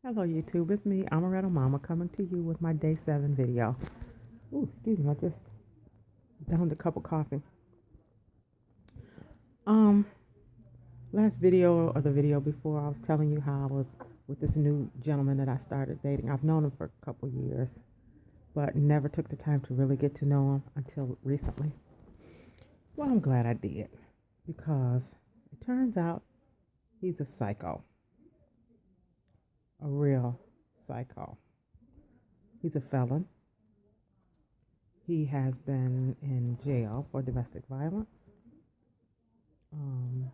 Hello YouTube, it's me, Amaretto Mama, coming to you with my day 7 video. Ooh, excuse me, I just downed a cup of coffee. Um, Last video or the video before, I was telling you how I was with this new gentleman that I started dating. I've known him for a couple years, but never took the time to really get to know him until recently. Well, I'm glad I did, because it turns out he's a psycho, a real psycho. He's a felon. He has been in jail for domestic violence. Um,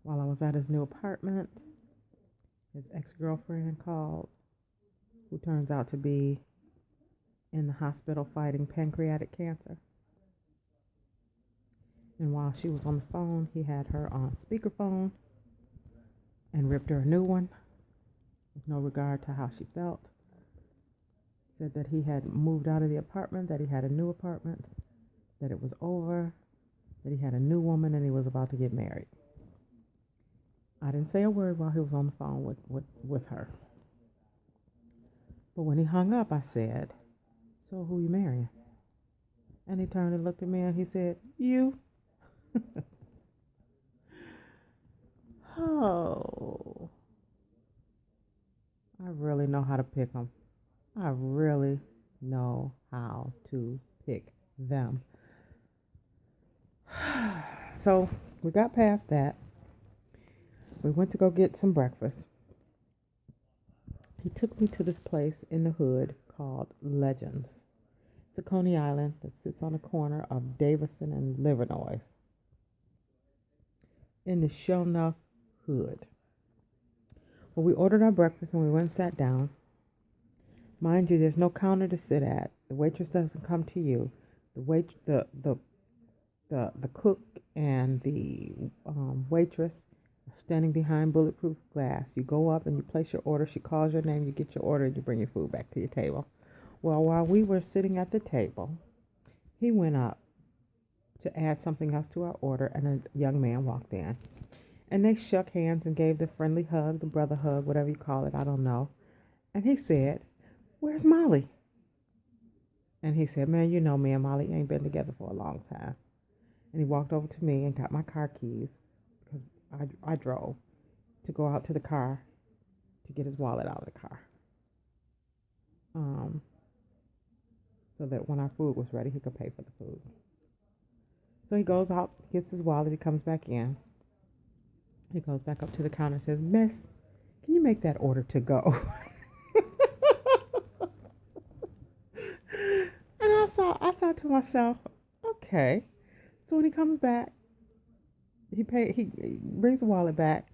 while I was at his new apartment, his ex girlfriend called, who turns out to be in the hospital fighting pancreatic cancer. And while she was on the phone, he had her on speakerphone and ripped her a new one with no regard to how she felt. Said that he had moved out of the apartment, that he had a new apartment, that it was over, that he had a new woman, and he was about to get married. I didn't say a word while he was on the phone with her. But when he hung up, I said, "So who you marrying?" And he turned and looked at me and he said, "You." Oh, I really know how to pick them. I really know how to pick them. So we got past that. We went to go get some breakfast. He took me to this place in the hood called Legends. It's a Coney Island that sits on the corner of Davison and Livernois in the Shellnuff hood. Well, we ordered our breakfast and we went and sat down. Mind you, there's no counter to sit at. The waitress doesn't come to you. The cook and the waitress are standing behind bulletproof glass. You go up and you place your order. She calls your name. You get your order and you bring your food back to your table. Well, while we were sitting at the table, he went up to add something else to our order, and a young man walked in. And they shook hands and gave the friendly hug, the brother hug, whatever you call it, I don't know. And he said, "Where's Molly?" And he said, "Man, you know me and Molly ain't been together for a long time." And he walked over to me and got my car keys because I drove to go out to the car to get his wallet out of the car. Um, so that when our food was ready, he could pay for the food. So he goes out, gets his wallet, he comes back in. He goes back up to the counter and says, "Miss, can you make that order to go?" And I thought to myself, okay. So when he comes back, he brings the wallet back.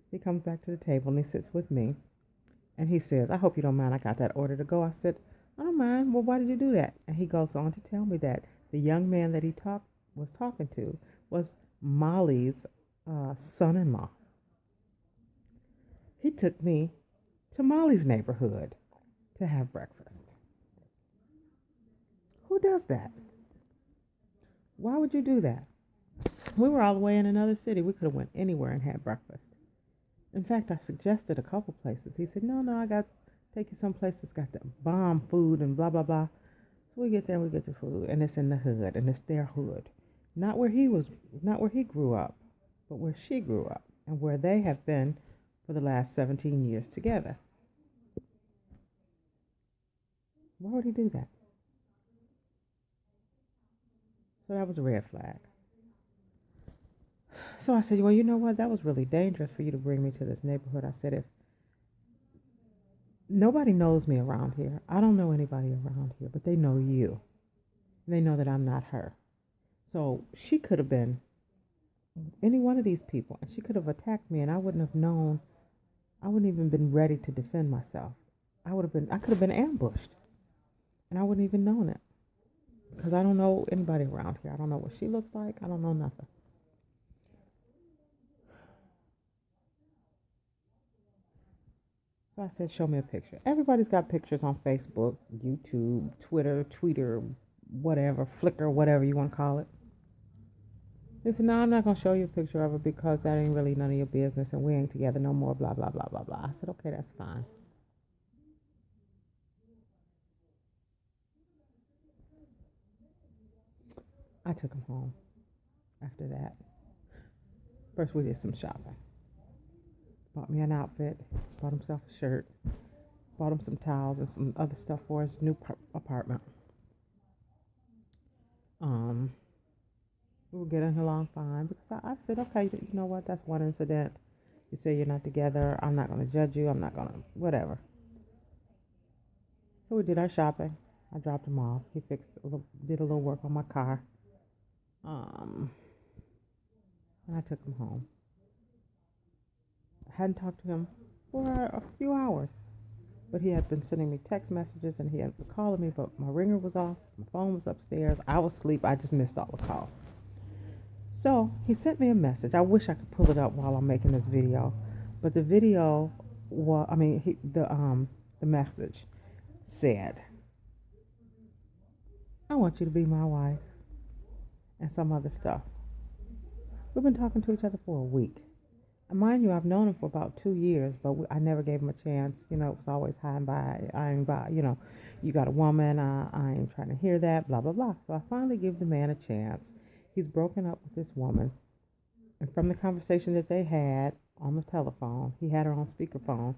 He comes back to the table and he sits with me. And he says, "I hope you don't mind. I got that order to go." I said, "I don't mind. Well, why did you do that?" And he goes on to tell me that the young man that was talking to was Molly's son-in-law. He took me to Molly's neighborhood to have breakfast. Who does that? Why would you do that? We were all the way in another city. We could have went anywhere and had breakfast. In fact, I suggested a couple places. He said, "No, I got to take you someplace that's got the bomb food and blah blah blah." So we get there, we get the food, and it's in the hood, and it's their hood, not where he grew up, but where she grew up, and where they have been for the last 17 years together. Why would he do that? So that was a red flag. So I said, "Well, you know what? That was really dangerous for you to bring me to this neighborhood." I said, "If nobody knows me around here, I don't know anybody around here, but they know you. They know that I'm not her. So she could have been any one of these people, and she could have attacked me, and I wouldn't have known. I wouldn't even been ready to defend myself. I could have been ambushed, and I wouldn't even known it because I don't know anybody around here. I don't know what she looks like. I don't know nothing." So I said, "Show me a picture." Everybody's got pictures on Facebook, YouTube, Twitter, whatever, Flickr, whatever you want to call it. He said, no, I'm not going to show you a picture of her because that ain't really none of your business and we ain't together no more, blah, blah, blah, blah, blah. I said, okay, that's fine. I took him home after that. First, we did some shopping. Bought me an outfit, bought himself a shirt, bought him some towels and some other stuff for his new apartment. Um, we were getting along fine because I said, okay, you know what? That's one incident. You say you're not together. I'm not going to judge you. I'm not going to, whatever. So we did our shopping. I dropped him off. He did a little work on my car. Um, and I took him home. I hadn't talked to him for a few hours, but he had been sending me text messages and he had been calling me, but my ringer was off. My phone was upstairs. I was asleep. I just missed all the calls. So he sent me a message. I wish I could pull it up while I'm making this video, but the video was, the message said, I want you to be my wife and some other stuff. We've been talking to each other for a week. And mind you, I've known him for about 2 years, but I never gave him a chance. You know, it was always high and by, I ain't by, you got a woman, I ain't trying to hear that, blah, blah, blah. So I finally give the man a chance. He's broken up with this woman. And from the conversation that they had on the telephone, he had her on speakerphone,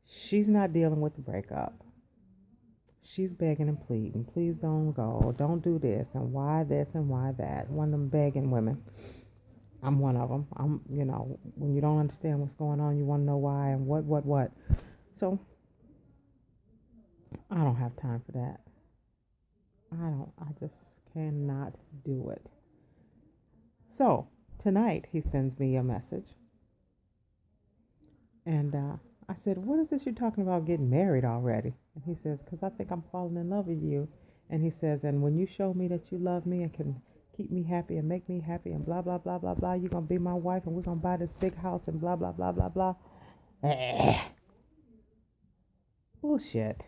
she's not dealing with the breakup. She's begging and pleading, please don't go, don't do this, and why this and why that. One of them begging women. I'm one of them. When you don't understand what's going on, you want to know why and what. So, I don't have time for that. I just cannot do it. So, tonight he sends me a message. And I said, what is this you're talking about getting married already? And he says, because I think I'm falling in love with you. And he says, and when you show me that you love me and can keep me happy and make me happy and blah, blah, blah, blah, blah, you're going to be my wife and we're going to buy this big house and blah, blah, blah, blah, blah. Bullshit.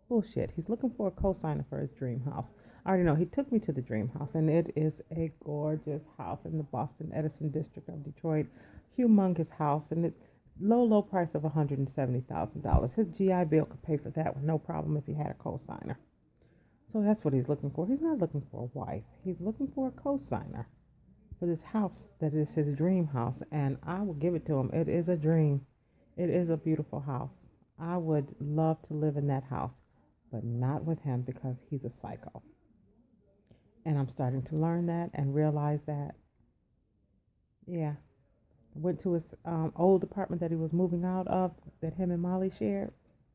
He's looking for a co-signer for his dream house. I already know. He took me to the dream house, and it is a gorgeous house in the Boston Edison district of Detroit. Humongous house, and it low price of $170,000. His GI Bill could pay for that with no problem if he had a co-signer. So that's what he's looking for. He's not looking for a wife. He's looking for a co-signer for this house that is his dream house, and I will give it to him. It is a dream. It is a beautiful house. I would love to live in that house, but not with him because he's a psycho. And I'm starting to learn that and realize that, yeah. I went to his old apartment that he was moving out of, that him and Molly shared.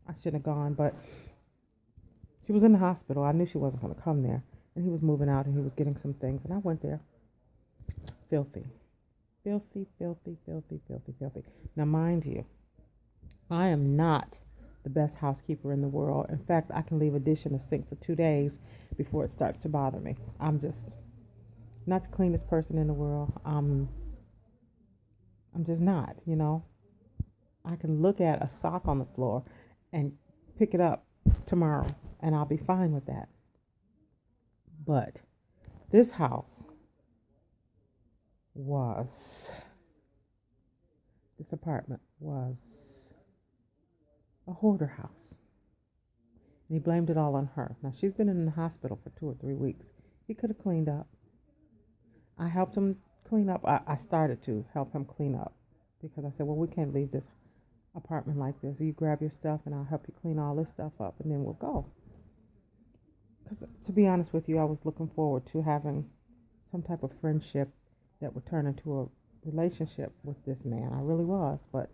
I shouldn't have gone, but she was in the hospital. I knew she wasn't going to come there. And he was moving out and he was getting some things. And I went there. Filthy. Now, mind you, I am not the best housekeeper in the world. In fact, I can leave a dish in the sink for 2 days before it starts to bother me. I'm just not the cleanest person in the world. I'm just not, I can look at a sock on the floor and pick it up tomorrow and I'll be fine with that. But this apartment was a hoarder house. And he blamed it all on her. Now, she's been in the hospital for 2 or 3 weeks. He could have cleaned up. I helped him clean up. I started to help him clean up because I said, well, we can't leave this apartment like this. You grab your stuff and I'll help you clean all this stuff up and then we'll go. Because to be honest with you, I was looking forward to having some type of friendship that would turn into a relationship with this man. I really was, but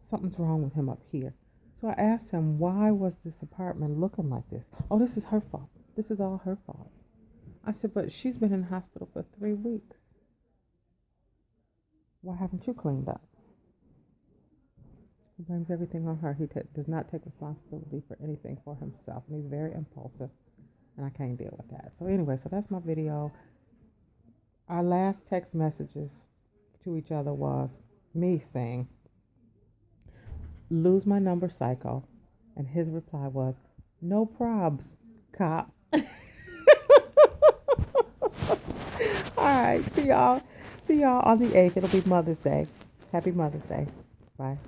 something's wrong with him up here. So I asked him, why was this apartment looking like this? Oh, this is her fault. This is all her fault. I said, but she's been in the hospital for 3 weeks. Why haven't you cleaned up? He blames everything on her. He does not take responsibility for anything for himself. And he's very impulsive. And I can't deal with that. So anyway, so that's my video. Our last text messages to each other was me saying, lose my number, psycho. And his reply was, no probs, cop. I right. See y'all. See y'all on the 8th. It'll be Mother's Day. Happy Mother's Day. Bye.